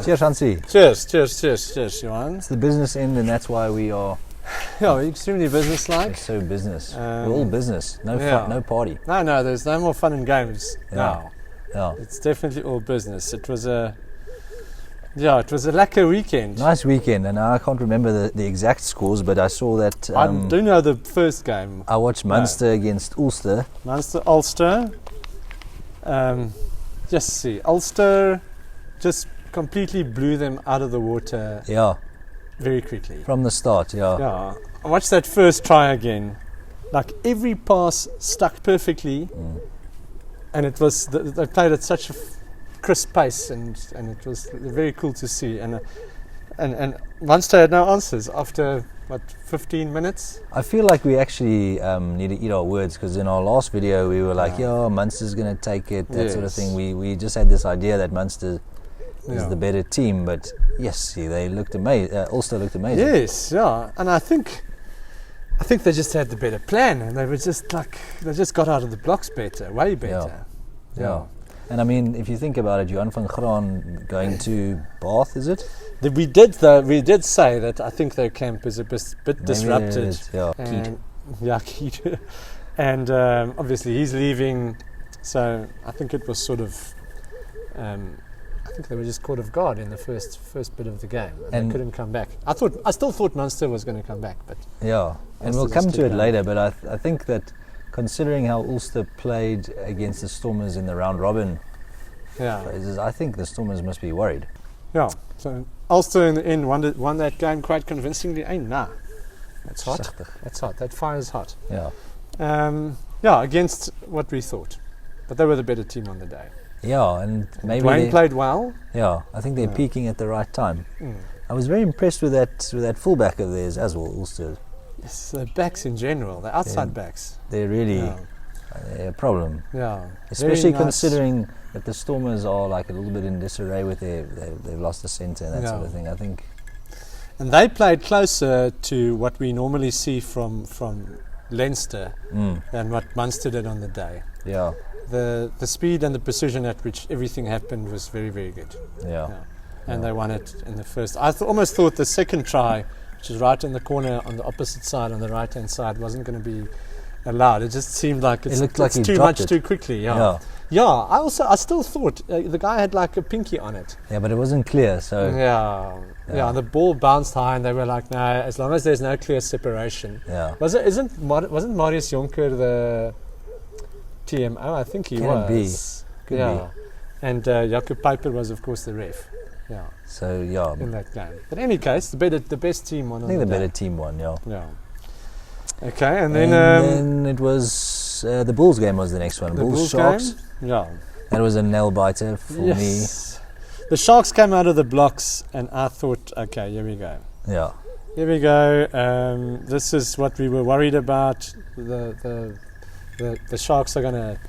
Cheers, Hansi. Cheers, Johan. It's the business end, and that's why we are we're extremely businesslike. so business. We're all business. No fun, no party. No, there's no more fun and games now. Yeah. It's definitely all business. It was a lekker weekend. Nice weekend, and I can't remember the exact scores, but I saw that. I do know the first game. I watched Munster against Ulster. Ulster. Ulster just completely blew them out of the water. Yeah. Very quickly. From the start, yeah. Yeah. I watched that first try again. Like every pass stuck perfectly, and it was they played at such a crisp pace, and it was very cool to see. And Munster had no answers after 15 minutes. I feel like we actually need to eat our words, because in our last video we were like, Munster's going to take it, that sort of thing. We just had this idea that Munster is the better team, but they looked amazing. Ulster looked amazing. Yes, yeah, and I think they just had the better plan, and they were just they just got out of the blocks better, way better. Yeah. And I mean, if you think about it, Johan van Graan going to Bath, is it? We did say that I think their camp is a bit disrupted. Keith. And obviously he's leaving, so I think it was sort of. I think they were just caught off guard in the first bit of the game, and they couldn't come back. I still thought Munster was going to come back, but and we'll come to it later. But I think that, considering how Ulster played against the Stormers in the round robin phases, I think the Stormers must be worried. Yeah. So Ulster in the end won that game quite convincingly. That's hot. That's hot. That fire's hot. Yeah. Against what we thought, but they were the better team on the day. Yeah, and maybe Dwayne played well. Yeah, I think they're peaking at the right time. I was very impressed with that fullback of theirs as well, Ulster. Yes, the backs in general, the outside backs. They're really they're a problem. Yeah, especially considering that the Stormers are like a little bit in disarray with they've lost the centre and that sort of thing, I think. And they played closer to what we normally see from Leinster than what Munster did on the day. Yeah. The speed and the precision at which everything happened was very, very good. Yeah. And they won it in the first. I almost thought the second try, which is right in the corner on the opposite side, on the right-hand side, wasn't going to be allowed. It just seemed like it's too much too quickly. Yeah. I still thought the guy had like a pinky on it. Yeah, but it wasn't clear. So yeah. The ball bounced high, and they were like, no, as long as there's no clear separation. Yeah. Wasn't Marius Jonker the TMO? I think he was. Could be. And Jacob Piper was, of course, the ref. Yeah. So in that game. But in any case, the best team won. I think the better team won. Yeah. Okay, and then it was the Bulls game was the next one. The Bulls Sharks. Game? Yeah. That was a nail biter for me. The Sharks came out of the blocks, and I thought, okay, here we go. Yeah. Here we go. This is what we were worried about. The Sharks are going to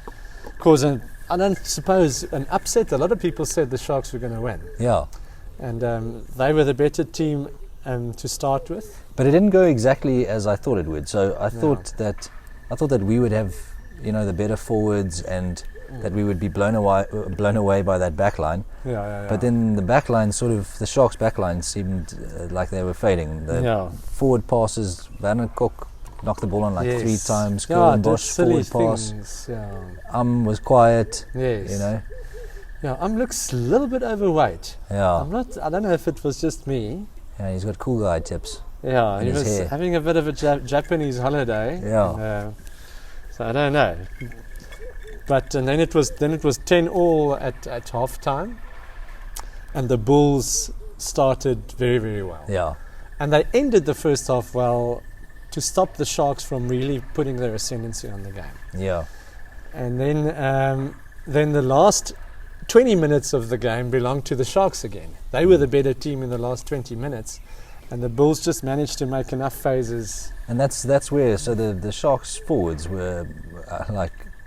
cause I don't suppose an upset. A lot of people said the Sharks were going to win. Yeah. And they were the better team to start with. But it didn't go exactly as I thought it would. So I thought that we would have, the better forwards, and that we would be blown away by that back line. Yeah. But then the back line, the Sharks' back line seemed like they were fading. The forward passes, Van Cook knocked the ball on 3 times. Bosch forward pass. Was quiet. Yes. Yeah, looks a little bit overweight. Yeah. I don't know if it was just me. Yeah, he's got cool guy tips. Yeah, he was having a bit of a Japanese holiday. Yeah. So I don't know. But and then it was 10-all at half time, and the Bulls started very, very well. Yeah. And they ended the first half well to stop the Sharks from really putting their ascendancy on the game. Yeah. And then the last 20 minutes of the game belonged to the Sharks again. They were the better team in the last 20 minutes, and the Bulls just managed to make enough phases. And that's where the Sharks forwards were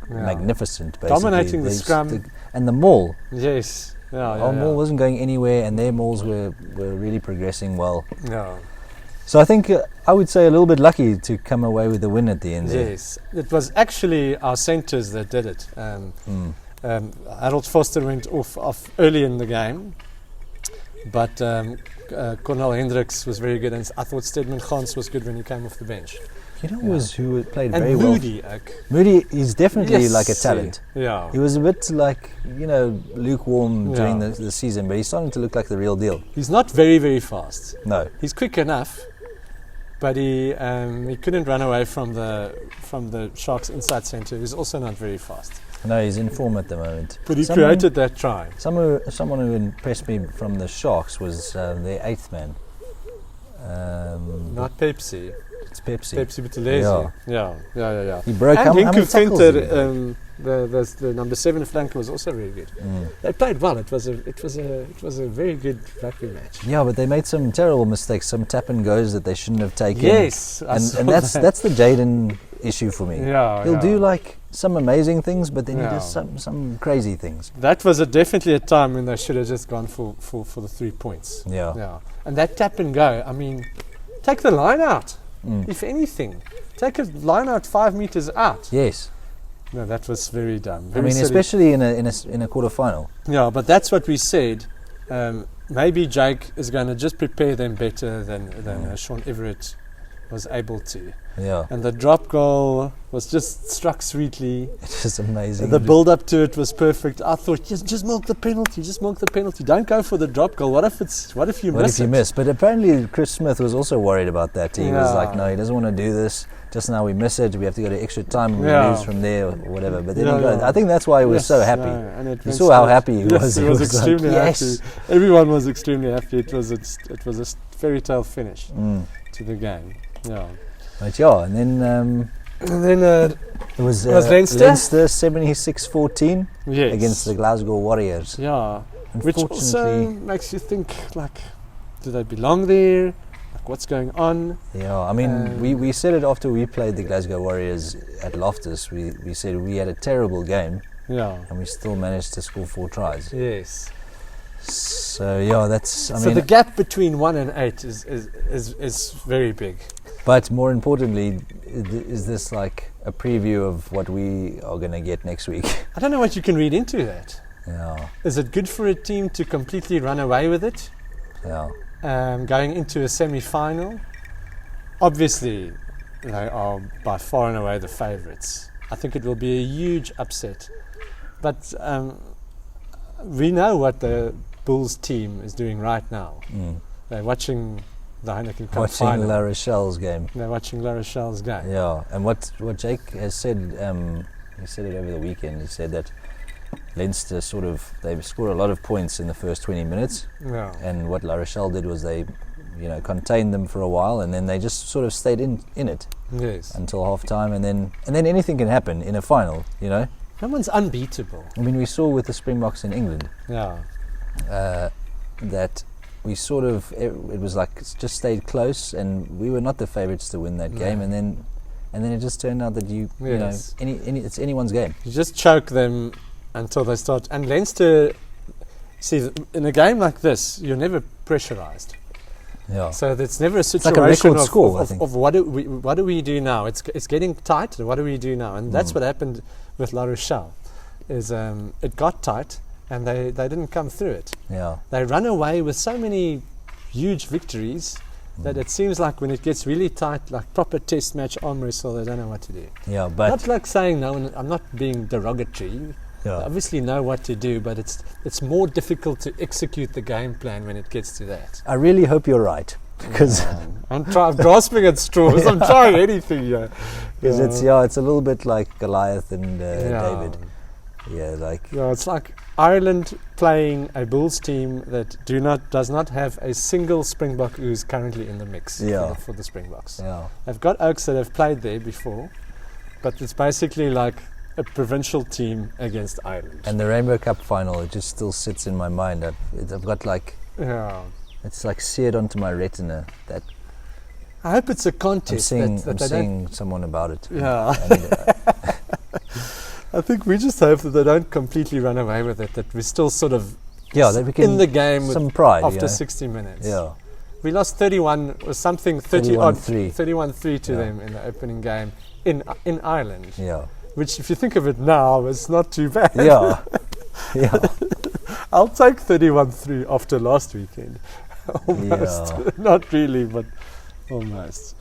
magnificent, basically. Dominating the scrum. And the maul. Yes. Our maul wasn't going anywhere, and their mauls were really progressing well. Yeah. So I think I would say a little bit lucky to come away with the win at the end. Yes. It was actually our centres that did it. Harold Foster went off early in the game, but Cornel Hendricks was very good, and I thought Stedman Gans was good when he came off the bench. You know who played And very Moody, well? Moody is definitely like a talent. Yeah. He was a bit like, lukewarm during the season, but he's starting to look like the real deal. He's not very, very fast. No. He's quick enough, but he couldn't run away from the Sharks inside centre. He's also not very fast. No, he's in form at the moment. But he created that try. Someone who impressed me from the Sharks was their 8th man. Not Pepsi. It's Pepsi. Pepsi Buthelezi. Yeah. He broke and how many Henku tackles Venter, the number 7 flanker was also very good. They played well. It was a very good rugby match. Yeah, but they made some terrible mistakes, some tap and goes that they shouldn't have taken. Yes, and that's the Jaden issue for me. Yeah, he'll do like some amazing things, but then he does some crazy things. That was definitely a time when they should have just gone for the 3 points. Yeah. And that tap and go. I mean, take the line out. If anything, take a line out 5 meters out. Yes. No, that was very dumb. I mean, silly. especially in a quarter final. Yeah, but that's what we said. Maybe Jake is going to just prepare them better than Sean Everett was able to. Yeah. And the drop goal was just struck sweetly. It is amazing. The build up to it was perfect. I thought, just milk the penalty. Just milk the penalty. Don't go for the drop goal. What if you miss? But apparently Chris Smith was also worried about that. He was like, no, he doesn't want to do this. Just now we miss it. We have to go to extra time. We lose from there or whatever. But then I think that's why he was so happy. And you saw how happy he was. He was extremely like, happy. Everyone was extremely happy. It was a fairy tale finish to the game. Yeah. But and then it was Leinster 76-14 against the Glasgow Warriors. Yeah, which also makes you think, like, do they belong there? Like, what's going on? Yeah, I mean, we said it after we played the Glasgow Warriors at Loftus. We said we had a terrible game. Yeah, and we still managed to score 4 tries. Yes. So that's. I mean, the gap between 1 and 8 is very big. But more importantly, is this like a preview of what we are going to get next week? I don't know what you can read into that. Yeah. Is it good for a team to completely run away with it? Yeah. Going into a semi-final? Obviously, they are by far and away the favourites. I think it will be a huge upset. But we know what the Bulls team is doing right now. They're watching the Heineken Cup watching final. La Rochelle's game. They're watching La Rochelle's game. Yeah, and what Jake has said, he said it over the weekend. He said that Leinster they've scored a lot of points in the first 20 minutes. Yeah. And what La Rochelle did was they, contained them for a while, and then they just sort of stayed in it. Yes. Until half time, and then anything can happen in a final. No one's unbeatable. I mean, we saw with the Springboks in England. Yeah. That. We it was like it just stayed close, and we were not the favourites to win that game, and then it just turned out that it's anyone's game. You just choke them until they start. And Leinster, see, in a game like this, you're never pressurised. Yeah. So it's never a situation like a record score, of what do we do now? It's getting tight. What do we do now? And that's what happened with La Rochelle. Is it got tight. And they didn't come through it. Yeah. They run away with so many huge victories that it seems like when it gets really tight, like proper test match arm wrestle, they don't know what to do. Yeah, but not like saying no, and I'm not being derogatory. Yeah. They obviously know what to do, but it's more difficult to execute the game plan when it gets to that. I really hope you're right, because I'm grasping at straws. I'm trying anything here. Because it's a little bit like Goliath and David. Yeah, it's like Ireland playing a Bulls team that does not have a single Springbok who's currently in the mix for the Springboks. Yeah. They've got Oaks that have played there before, but it's basically like a provincial team against Ireland. And the Rainbow Cup final, it just still sits in my mind. I've got like, it's like seared onto my retina. That I hope it's a contest. I'm seeing someone about it. Yeah. I think we just hope that they don't completely run away with it, that we still sort of in the game with some pride after 60 minutes. Yeah. We lost 31-3 to them in the opening game in Ireland. Yeah. Which, if you think of it now, is not too bad. Yeah. Yeah. I'll take 31-3 after last weekend. Almost. Yeah. Not really, but almost.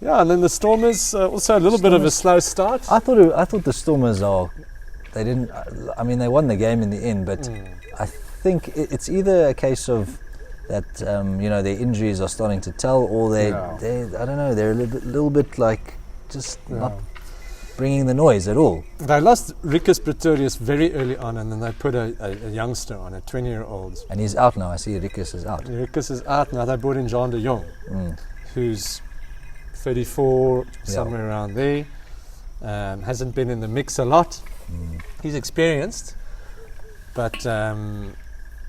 Yeah, and then the Stormers also a little bit of a slow start. I thought the Stormers they didn't. I mean, they won the game in the end, but I think it's either a case of that their injuries are starting to tell, or they I don't know, they're a little bit like just not bringing the noise at all. They lost Ricus Pretorius very early on, and then they put a youngster on, a 20-year-old. And he's out now. I see Ricus is out. Ricus is out now. They brought in Jean de Jong, who's 34, somewhere around there. Hasn't been in the mix a lot. He's experienced, but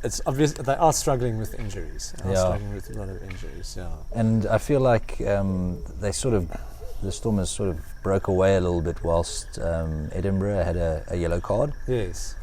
it's obvious they are struggling with injuries. Struggling with a lot of injuries. Yeah. And I feel like the Stormers sort of broke away a little bit whilst Edinburgh had a yellow card. Yes.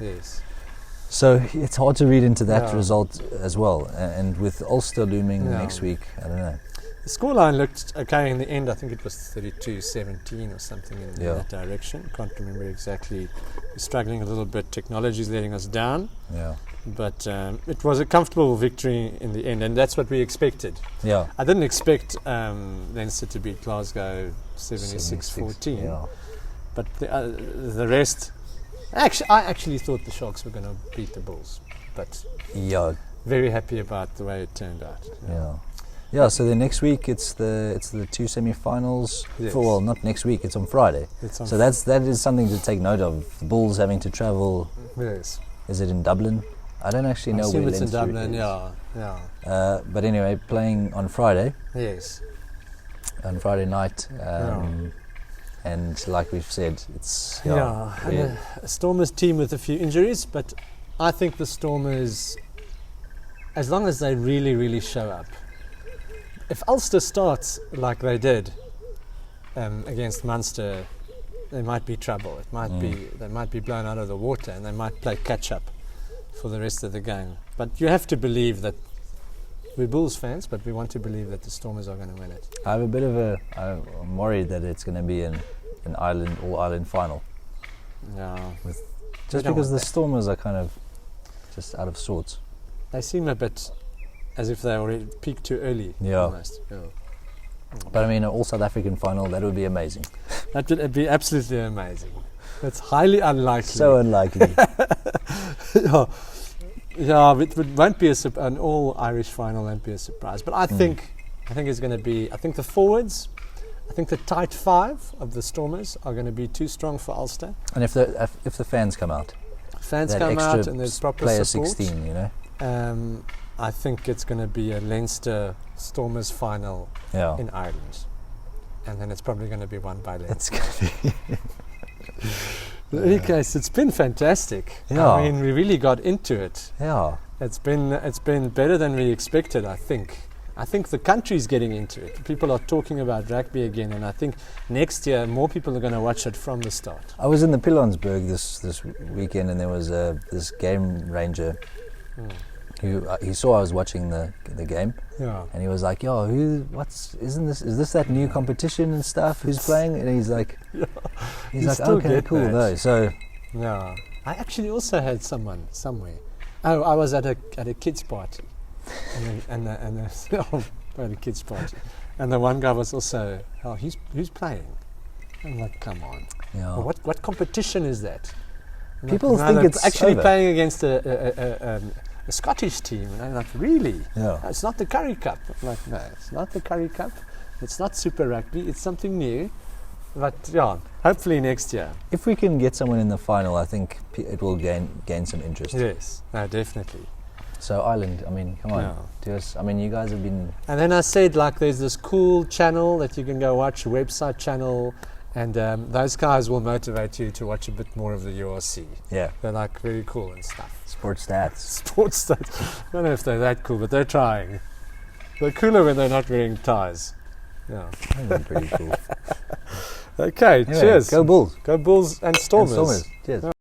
So it's hard to read into that result as well. And with Ulster looming next week, I don't know. The scoreline looked okay in the end. I think it was 32-17 or something in that direction. Can't remember exactly. We're struggling a little bit. Technology's letting us down. Yeah. But it was a comfortable victory in the end, and that's what we expected. Yeah. I didn't expect Leinster to beat Glasgow 76-14. Yeah. But the rest... I actually thought the Sharks were going to beat the Bulls. But very happy about the way it turned out. Yeah, so then next week it's the two semi-finals. Yes. Well, not next week. It's on Friday. So that is something to take note of. The Bulls having to travel. Yes. Is it in Dublin? I don't actually know where it's in Leinster Dublin. is. Yeah. But anyway, playing on Friday. Yes. On Friday night. And like we've said, it's and a Stormers team with a few injuries, but I think the Stormers, as long as they really, really show up. If Ulster starts like they did against Munster, there might be trouble. It might they might be blown out of the water, and they might play catch up for the rest of the game. But you have to believe that we're Bulls fans, but we want to believe that the Stormers are going to win it. I have a bit of I'm worried that it's going to be an all-Ireland final. Yeah. Just because the Stormers are kind of just out of sorts. They seem a bit as if they already peaked too early. Almost. Yeah. But I mean, an all-South African final, that would be amazing. That would be absolutely amazing. That's highly unlikely. So unlikely. It won't be an all-Irish final won't be a surprise. But I think it's going to be. I think the forwards, I think the tight five of the Stormers are going to be too strong for Ulster. And if the fans come out, and there's proper player support, 16, you know. I think it's going to be a Leinster Stormers final in Ireland, and then it's probably going to be won by Leinster. It's going to be. In any case, it's been fantastic. Yeah. I mean, we really got into it. Yeah. It's been better than we expected, I think. I think the country's getting into it. People are talking about rugby again, and I think next year more people are going to watch it from the start. I was in the Pilanesberg this weekend, and there was this game ranger who he saw I was watching the game, and he was like, "Yo, is this that new competition and stuff? Who's playing?" And he's like, "Okay, cool, though." So, yeah, I actually also had someone somewhere. Oh, I was at a kids party, and at a kids party, and the one guy was also, who's playing? I'm like, come on, well, what competition is that? And people think it's actually over. Playing against a Scottish team, and I'm like, really? Yeah. No, it's not the Curry Cup. I'm like, no, it's not the Curry Cup. It's not Super Rugby. It's something new. But yeah, hopefully next year. If we can get someone in the final, I think it will gain some interest. Yes, no, definitely. So Ireland, I mean, come on, do us. I mean, you guys have been. And then I said, like, there's this cool channel that you can go watch, website channel, and those guys will motivate you to watch a bit more of the URC. Yeah. They're like very cool and stuff. Sportstats. Sportstats. I don't know if they're that cool, but they're trying. They're cooler when they're not wearing ties. Yeah. They're pretty cool. Okay, Anyway, cheers. Go Bulls. Go Bulls and Stormers. Cheers.